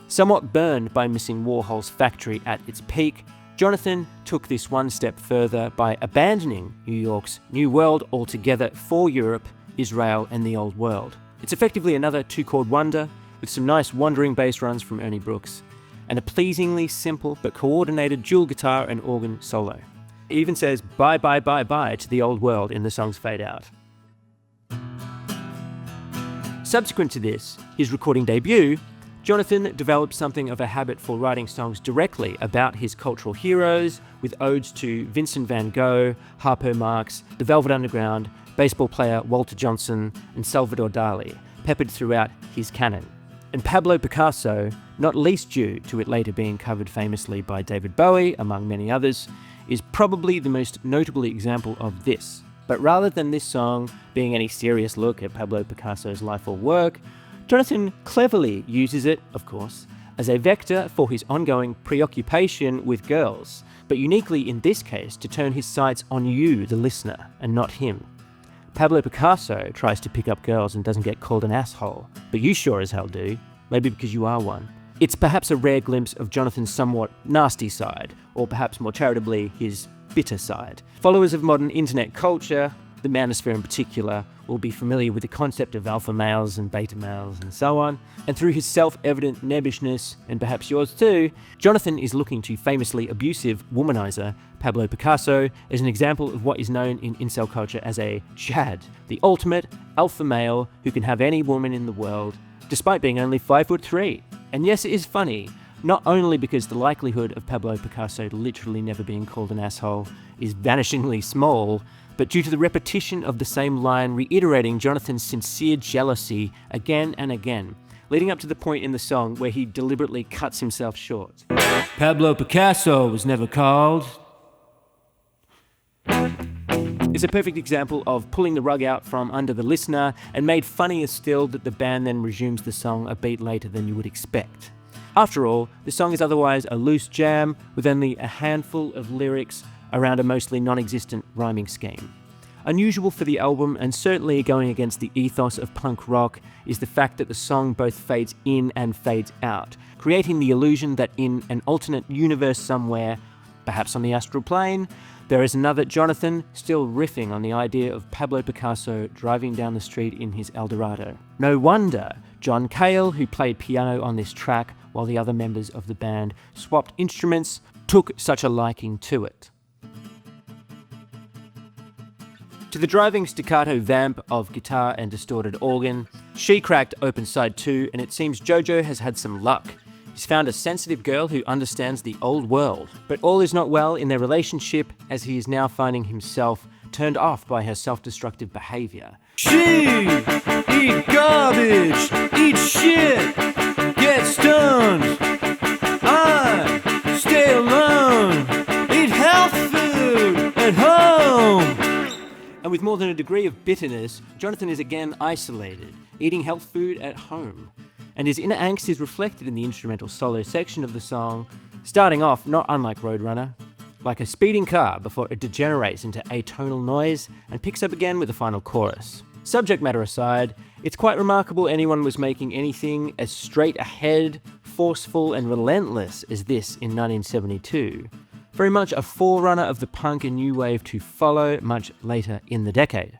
Somewhat burned by missing Warhol's factory at its peak, Jonathan took this one step further by abandoning New York's New World altogether for Europe, Israel, and the Old World. It's effectively another two-chord wonder, with some nice wandering bass runs from Ernie Brooks, and a pleasingly simple but coordinated dual guitar and organ solo. It even says bye bye bye bye to the old world in the song's fade out. Subsequent to this, his recording debut, Jonathan developed something of a habit for writing songs directly about his cultural heroes, with odes to Vincent van Gogh, Harpo Marx, the Velvet Underground, baseball player Walter Johnson, and Salvador Dali, peppered throughout his canon. And Pablo Picasso, not least due to it later being covered famously by David Bowie, among many others, is probably the most notable example of this. But rather than this song being any serious look at Pablo Picasso's life or work, Jonathan cleverly uses it, of course, as a vector for his ongoing preoccupation with girls, but uniquely in this case to turn his sights on you, the listener, and not him. Pablo Picasso tries to pick up girls and doesn't get called an asshole, but you sure as hell do, maybe because you are one. It's perhaps a rare glimpse of Jonathan's somewhat nasty side, or perhaps more charitably, his bitter side. Followers of modern internet culture, the manosphere in particular, will be familiar with the concept of alpha males and beta males and so on, and through his self-evident nebbishness, and perhaps yours too, Jonathan is looking to famously abusive womanizer Pablo Picasso as an example of what is known in incel culture as a Chad, the ultimate alpha male who can have any woman in the world, despite being only 5'3". And yes, it is funny, not only because the likelihood of Pablo Picasso literally never being called an asshole is vanishingly small, but due to the repetition of the same line reiterating Jonathan's sincere jealousy again and again, leading up to the point in the song where he deliberately cuts himself short. Pablo Picasso was never called. It's a perfect example of pulling the rug out from under the listener, and made funnier still that the band then resumes the song a beat later than you would expect. After all, the song is otherwise a loose jam with only a handful of lyrics around a mostly non-existent rhyming scheme. Unusual for the album, and certainly going against the ethos of punk rock, is the fact that the song both fades in and fades out, creating the illusion that in an alternate universe somewhere, perhaps on the Astral Plane, there is another Jonathan still riffing on the idea of Pablo Picasso driving down the street in his Eldorado. No wonder John Cale, who played piano on this track while the other members of the band swapped instruments, took such a liking to it. To the driving staccato vamp of guitar and distorted organ, she cracked open side 2, and it seems Jojo has had some luck. He's found a sensitive girl who understands the old world, but all is not well in their relationship, as he is now finding himself turned off by her self-destructive behaviour. She eat garbage, eat shit, get stoned. I stay alone, eat health food at home. And with more than a degree of bitterness, Jonathan is again isolated, eating health food at home. And his inner angst is reflected in the instrumental solo section of the song, starting off not unlike Roadrunner, like a speeding car before it degenerates into atonal noise and picks up again with the final chorus. Subject matter aside, it's quite remarkable anyone was making anything as straight ahead, forceful and relentless as this in 1972. Very much a forerunner of the punk and new wave to follow much later in the decade.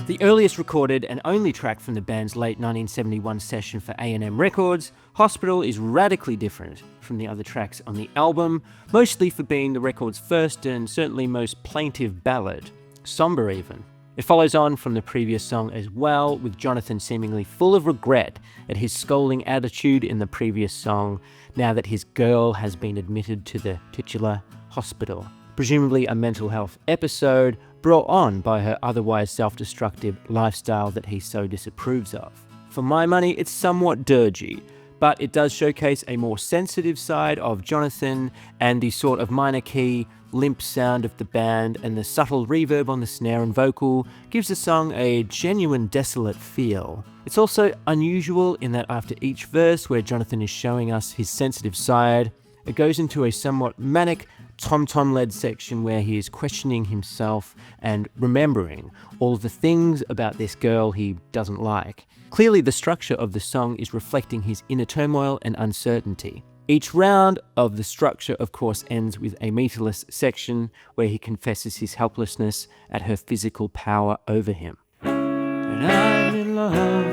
The earliest recorded and only track from the band's late 1971 session for A&M Records, Hospital is radically different from the other tracks on the album, mostly for being the record's first and certainly most plaintive ballad, somber even. It follows on from the previous song as well, with Jonathan seemingly full of regret at his scolding attitude in the previous song, now that his girl has been admitted to the titular hospital. Presumably a mental health episode brought on by her otherwise self-destructive lifestyle that he so disapproves of. For my money, it's somewhat dirgy, but it does showcase a more sensitive side of Jonathan, and the sort of minor key, limp sound of the band and the subtle reverb on the snare and vocal gives the song a genuine desolate feel. It's also unusual in that after each verse where Jonathan is showing us his sensitive side, it goes into a somewhat manic, tom-tom-led section where he is questioning himself and remembering all of the things about this girl he doesn't like. Clearly, the structure of the song is reflecting his inner turmoil and uncertainty. Each round of the structure, of course, ends with a meterless section where he confesses his helplessness at her physical power over him. And I'm in love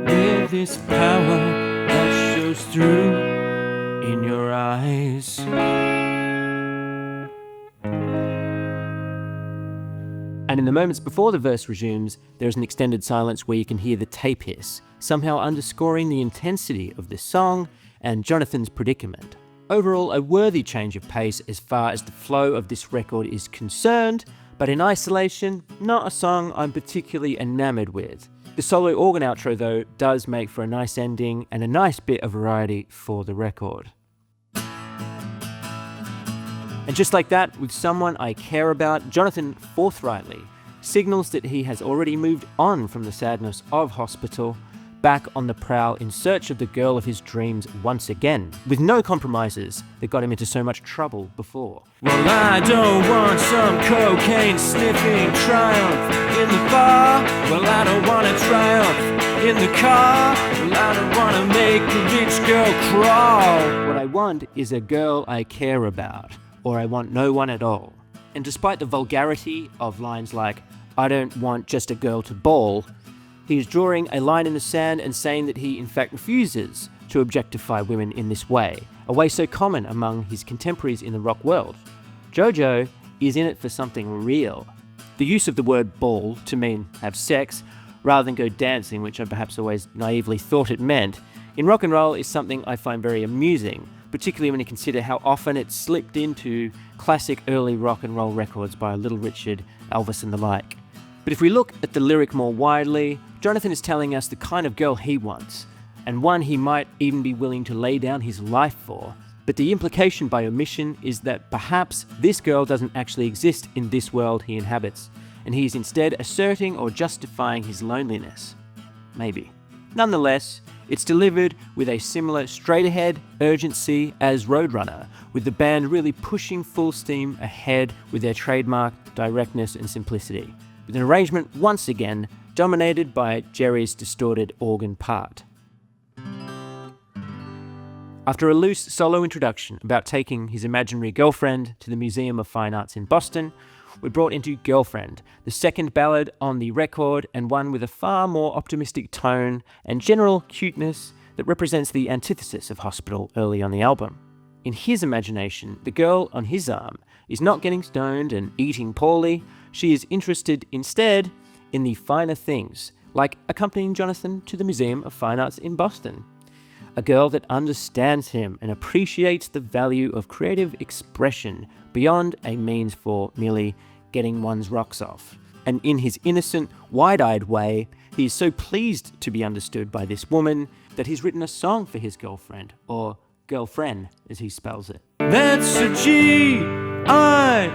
with this power that shows through in your eyes. And in the moments before the verse resumes, there is an extended silence where you can hear the tape hiss, somehow underscoring the intensity of this song and Jonathan's predicament. Overall, a worthy change of pace as far as the flow of this record is concerned, but in isolation, not a song I'm particularly enamored with. The solo organ outro, though, does make for a nice ending and a nice bit of variety for the record. And just like that, with someone I care about, Jonathan forthrightly signals that he has already moved on from the sadness of Hospital, back on the prowl in search of the girl of his dreams once again, with no compromises that got him into so much trouble before. Well, I don't want some cocaine-sniffing triumph in the bar. Well, I don't want to triumph in the car. Well, I don't want to make a rich girl crawl. What I want is a girl I care about, or I want no one at all. And despite the vulgarity of lines like, I don't want just a girl to bawl, he is drawing a line in the sand and saying that he in fact refuses to objectify women in this way, a way so common among his contemporaries in the rock world. Jojo is in it for something real. The use of the word bawl to mean have sex, rather than go dancing, which I perhaps always naively thought it meant, in rock and roll is something I find very amusing, particularly when you consider how often it slipped into classic early rock and roll records by Little Richard, Elvis and the like. But if we look at the lyric more widely, Jonathan is telling us the kind of girl he wants, and one he might even be willing to lay down his life for. But the implication by omission is that perhaps this girl doesn't actually exist in this world he inhabits, and he is instead asserting or justifying his loneliness. Maybe. Nonetheless, it's delivered with a similar straight-ahead urgency as Roadrunner, with the band really pushing full steam ahead with their trademark directness and simplicity, with an arrangement once again dominated by Jerry's distorted organ part. After a loose solo introduction about taking his imaginary girlfriend to the Museum of Fine Arts in Boston, we're brought into Girlfriend, the second ballad on the record, and one with a far more optimistic tone and general cuteness that represents the antithesis of Hospital early on the album. In his imagination, the girl on his arm is not getting stoned and eating poorly. She is interested instead in the finer things, like accompanying Jonathan to the Museum of Fine Arts in Boston. A girl that understands him and appreciates the value of creative expression beyond a means for merely getting one's rocks off. And in his innocent, wide-eyed way, he is so pleased to be understood by this woman that he's written a song for his girlfriend, or girlfriend as he spells it. That's a Girlfriend.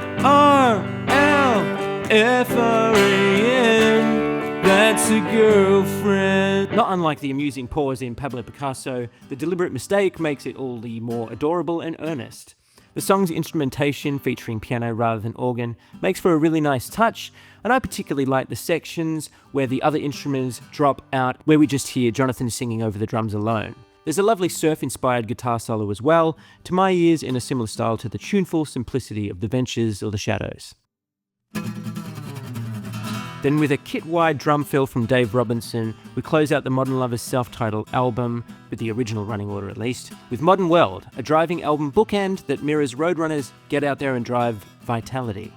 That's a girlfriend. Not unlike the amusing pause in Pablo Picasso, the deliberate mistake makes it all the more adorable and earnest. The song's instrumentation, featuring piano rather than organ, makes for a really nice touch, and I particularly like the sections where the other instruments drop out, where we just hear Jonathan singing over the drums alone. There's a lovely surf-inspired guitar solo as well, to my ears in a similar style to the tuneful simplicity of The Ventures or The Shadows. Then with a kit-wide drum fill from Dave Robinson, we close out the Modern Lovers self-titled album, with the original running order at least, with Modern World, a driving album bookend that mirrors Roadrunner's Get Out There and Drive vitality.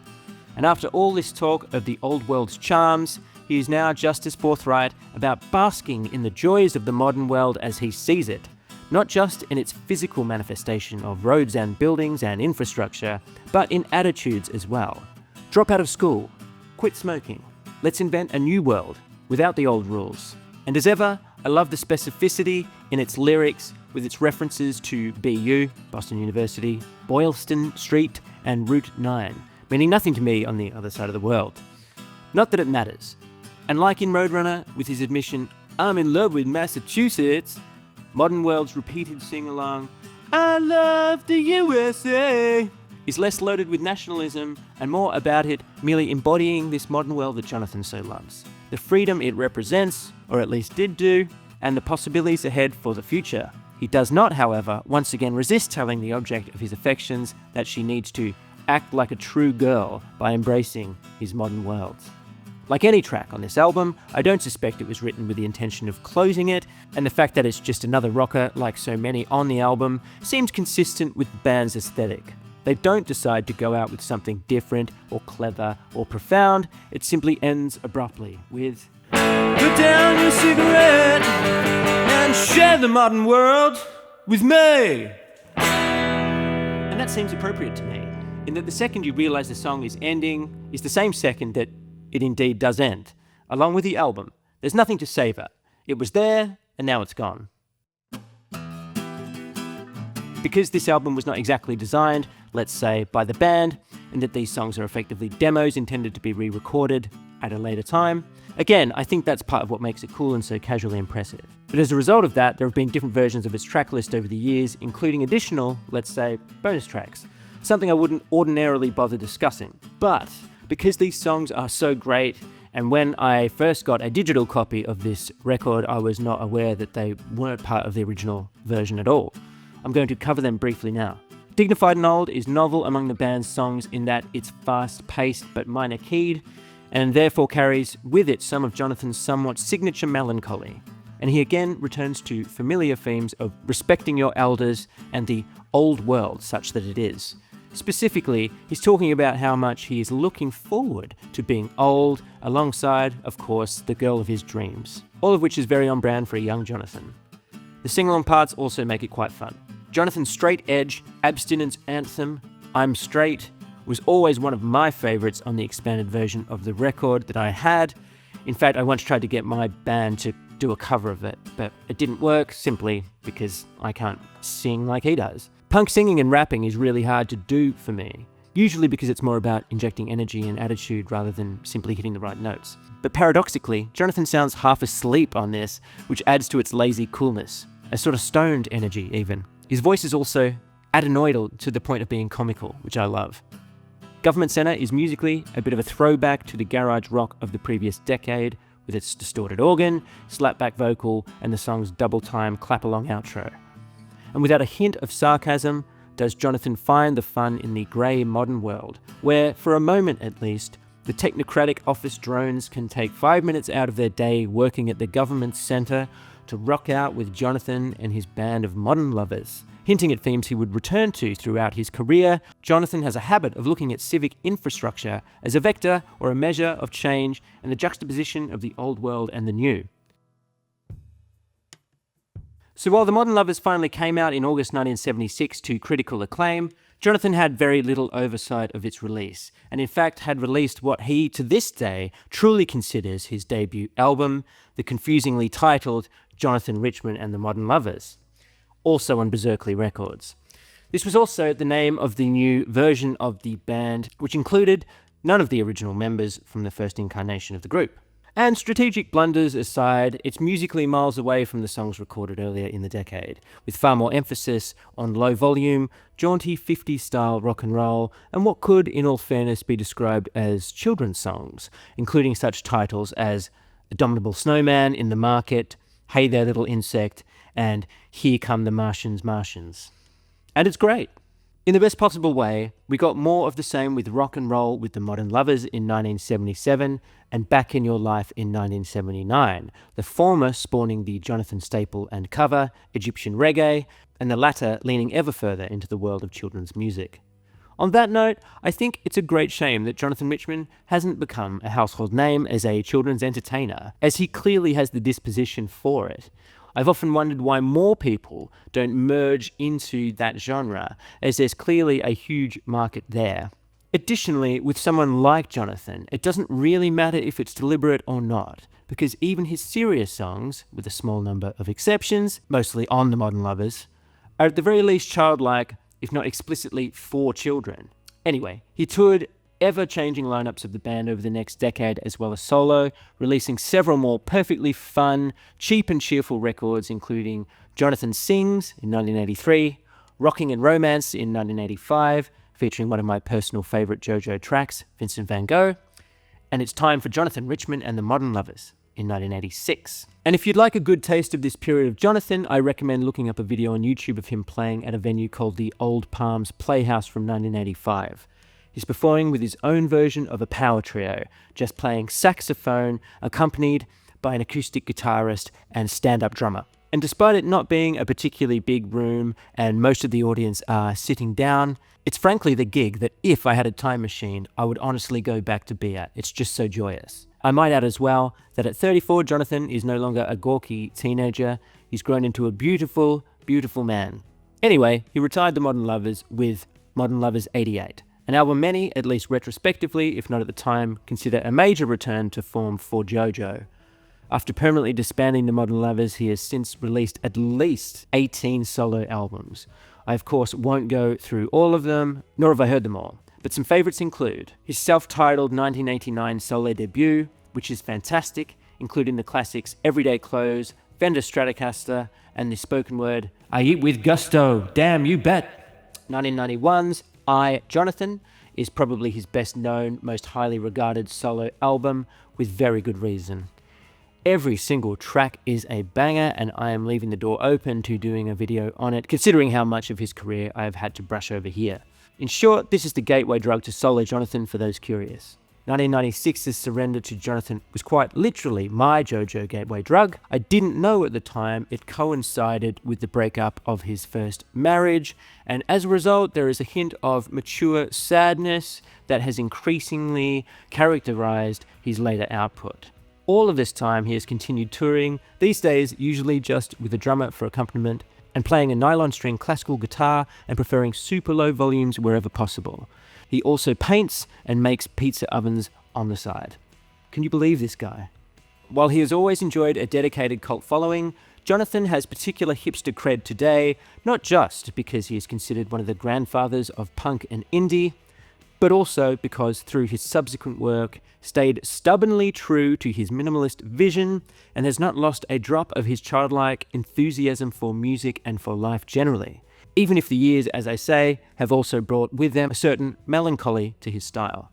And after all this talk of the old world's charms, he is now just as forthright about basking in the joys of the modern world as he sees it, not just in its physical manifestation of roads and buildings and infrastructure, but in attitudes as well. Drop out of school, quit smoking. Let's invent a new world, without the old rules. And as ever, I love the specificity in its lyrics, with its references to BU, Boston University, Boylston Street, and Route 9, meaning nothing to me on the other side of the world. Not that it matters. And like in Roadrunner, with his admission, I'm in love with Massachusetts, Modern World's repeated sing-along, I love the USA, is less loaded with nationalism and more about it merely embodying this modern world that Jonathan so loves. The freedom it represents, or at least did do, and the possibilities ahead for the future. He does not, however, once again resist telling the object of his affections that she needs to act like a true girl by embracing his modern world. Like any track on this album, I don't suspect it was written with the intention of closing it, and the fact that it's just another rocker like so many on the album seems consistent with the band's aesthetic. They don't decide to go out with something different or clever or profound. It simply ends abruptly with, Put down your cigarette and share the modern world with me. And that seems appropriate to me, in that the second you realise the song is ending is the same second that it indeed does end, along with the album. There's nothing to savour. It was there, and now it's gone. Because this album was not exactly designed, let's say, by the band, and that these songs are effectively demos intended to be re-recorded at a later time, again, I think that's part of what makes it cool and so casually impressive. But as a result of that, there have been different versions of its track list over the years, including additional, let's say, bonus tracks, something I wouldn't ordinarily bother discussing. But because these songs are so great, and when I first got a digital copy of this record, I was not aware that they weren't part of the original version at all. I'm going to cover them briefly now. Dignified and Old is novel among the band's songs in that it's fast-paced but minor keyed, and therefore carries with it some of Jonathan's somewhat signature melancholy. And he again returns to familiar themes of respecting your elders and the old world such that it is. Specifically, he's talking about how much he is looking forward to being old, alongside, of course, the girl of his dreams. All of which is very on brand for a young Jonathan. The sing-along parts also make it quite fun. Jonathan's straight edge, abstinence anthem, I'm Straight, was always one of my favourites on the expanded version of the record that I had. In fact, I once tried to get my band to do a cover of it, but it didn't work simply because I can't sing like he does. Punk singing and rapping is really hard to do for me, usually because it's more about injecting energy and attitude rather than simply hitting the right notes. But paradoxically, Jonathan sounds half asleep on this, which adds to its lazy coolness, a sort of stoned energy even. His voice is also adenoidal to the point of being comical, which I love. Government Center is musically a bit of a throwback to the garage rock of the previous decade, with its distorted organ, slapback vocal, and the song's double-time clap-along outro. And without a hint of sarcasm, does Jonathan find the fun in the grey modern world, where, for a moment at least, the technocratic office drones can take 5 minutes out of their day working at the government centre to rock out with Jonathan and his band of modern lovers, hinting at themes he would return to throughout his career. Jonathan has a habit of looking at civic infrastructure as a vector or a measure of change and the juxtaposition of the old world and the new. So while The Modern Lovers finally came out in August 1976 to critical acclaim, Jonathan had very little oversight of its release, and in fact had released what he, to this day, truly considers his debut album, the confusingly titled Jonathan Richman and the Modern Lovers, also on Berserkly Records. This was also the name of the new version of the band, which included none of the original members from the first incarnation of the group. And strategic blunders aside, it's musically miles away from the songs recorded earlier in the decade, with far more emphasis on low volume, jaunty 50s style rock and roll, and what could, in all fairness, be described as children's songs, including such titles as Abominable Snowman, In the Market, Hey There Little Insect, and Here Come the Martians, Martians. And it's great. In the best possible way, we got more of the same with rock and roll with the Modern Lovers in 1977 and Back in Your Life in 1979, the former spawning the Jonathan staple and cover, Egyptian reggae, and the latter leaning ever further into the world of children's music. On that note, I think it's a great shame that Jonathan Richman hasn't become a household name as a children's entertainer, as he clearly has the disposition for it. I've often wondered why more people don't merge into that genre, as there's clearly a huge market there. Additionally, with someone like Jonathan, it doesn't really matter if it's deliberate or not, because even his serious songs, with a small number of exceptions, mostly on The Modern Lovers, are at the very least childlike, if not explicitly for children. Anyway, he toured ever-changing lineups of the band over the next decade as well as solo, releasing several more perfectly fun, cheap and cheerful records including Jonathan Sings in 1983, Rocking and Romance in 1985, featuring one of my personal favourite Jojo tracks, Vincent van Gogh, and It's Time for Jonathan Richman and the Modern Lovers in 1986. And if you'd like a good taste of this period of Jonathan, I recommend looking up a video on YouTube of him playing at a venue called the Old Palms Playhouse from 1985. He's performing with his own version of a power trio, just playing saxophone, accompanied by an acoustic guitarist and stand-up drummer. And despite it not being a particularly big room and most of the audience are sitting down, it's frankly the gig that if I had a time machine, I would honestly go back to be at. It's just so joyous. I might add as well that at 34, Jonathan is no longer a gawky teenager. He's grown into a beautiful, beautiful man. Anyway, he retired the Modern Lovers with Modern Lovers 88. An album many, at least retrospectively, if not at the time, consider a major return to form for Jojo. After permanently disbanding the Modern Lovers, he has since released at least 18 solo albums. I, of course, won't go through all of them, nor have I heard them all, but some favourites include his self-titled 1989 solo debut, which is fantastic, including the classics Everyday Clothes, Fender Stratocaster, and the spoken word I Eat With Gusto, Damn You Bet. 1991's I, Jonathan, is probably his best known, most highly regarded solo album, with very good reason. Every single track is a banger, and I am leaving the door open to doing a video on it, considering how much of his career I have had to brush over here. In short, this is the gateway drug to solo Jonathan for those curious. 1996's surrender to Jonathan was quite literally my Jojo gateway drug. I didn't know at the time it coincided with the breakup of his first marriage, and as a result there is a hint of mature sadness that has increasingly characterized his later output. All of this time he has continued touring, these days usually just with a drummer for accompaniment, and playing a nylon string classical guitar and preferring super low volumes wherever possible. He also paints and makes pizza ovens on the side. Can you believe this guy? While he has always enjoyed a dedicated cult following, Jonathan has particular hipster cred today, not just because he is considered one of the grandfathers of punk and indie, but also because through his subsequent work, stayed stubbornly true to his minimalist vision and has not lost a drop of his childlike enthusiasm for music and for life generally. Even if the years, as I say, have also brought with them a certain melancholy to his style.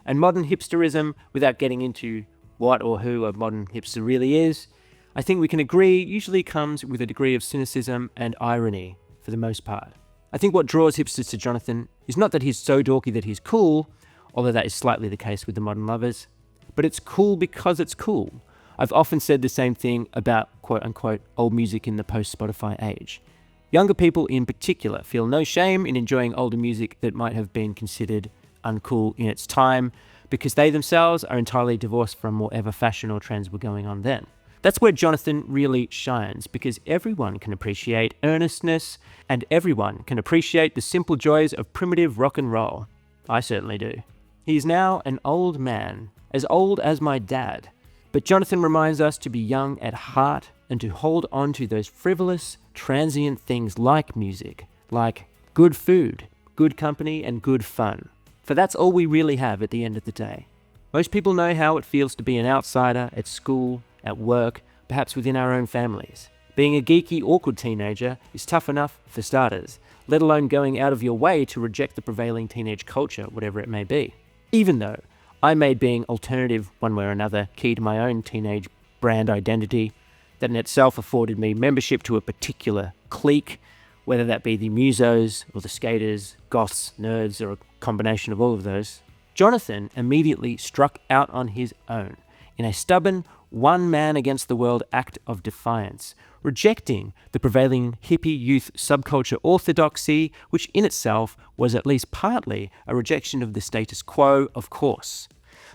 And modern hipsterism, without getting into what or who a modern hipster really is, I think we can agree usually comes with a degree of cynicism and irony, for the most part. I think what draws hipsters to Jonathan is not that he's so dorky that he's cool, although that is slightly the case with the Modern Lovers, but it's cool because it's cool. I've often said the same thing about quote-unquote old music in the post-Spotify age. Younger people in particular feel no shame in enjoying older music that might have been considered uncool in its time, because they themselves are entirely divorced from whatever fashion or trends were going on then. That's where Jonathan really shines, because everyone can appreciate earnestness, and everyone can appreciate the simple joys of primitive rock and roll. I certainly do. He is now an old man, as old as my dad, but Jonathan reminds us to be young at heart and to hold on to those frivolous, transient things like music, like good food, good company, and good fun. For that's all we really have at the end of the day. Most people know how it feels to be an outsider at school, at work, perhaps within our own families. Being a geeky, awkward teenager is tough enough for starters, let alone going out of your way to reject the prevailing teenage culture, whatever it may be. Even though I made being alternative one way or another key to my own teenage brand identity, that in itself afforded me membership to a particular clique, whether that be the musos or the skaters, goths, nerds, or a combination of all of those. Jonathan immediately struck out on his own in a stubborn, one-man-against-the-world act of defiance, rejecting the prevailing hippie youth subculture orthodoxy, which in itself was at least partly a rejection of the status quo, of course.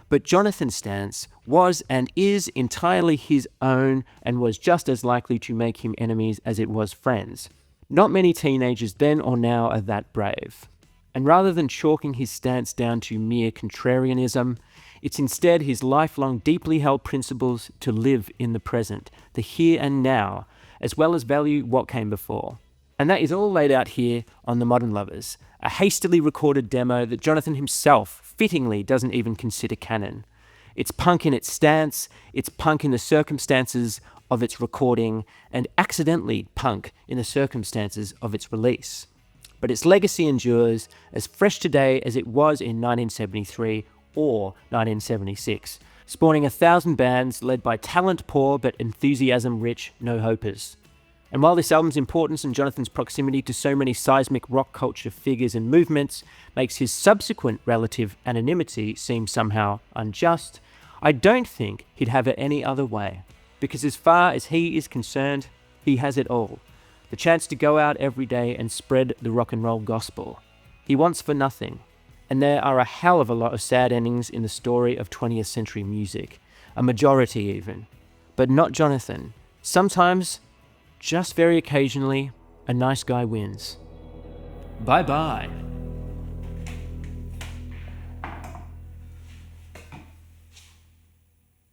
But Jonathan's stance was and is entirely his own, and was just as likely to make him enemies as it was friends. Not many teenagers then or now are that brave. And rather than chalking his stance down to mere contrarianism, it's instead his lifelong deeply held principles to live in the present, the here and now, as well as value what came before. And that is all laid out here on The Modern Lovers, a hastily recorded demo that Jonathan himself fittingly doesn't even consider canon. It's punk in its stance, it's punk in the circumstances of its recording, and accidentally punk in the circumstances of its release. But its legacy endures as fresh today as it was in 1973 or 1976, spawning 1,000 bands led by talent-poor but enthusiasm-rich no-hopers. And while this album's importance and Jonathan's proximity to so many seismic rock culture figures and movements makes his subsequent relative anonymity seem somehow unjust, I don't think he'd have it any other way. Because as far as he is concerned, he has it all. The chance to go out every day and spread the rock and roll gospel. He wants for nothing. And there are a hell of a lot of sad endings in the story of 20th century music. A majority even. But not Jonathan. Sometimes, just very occasionally, a nice guy wins. Bye-bye.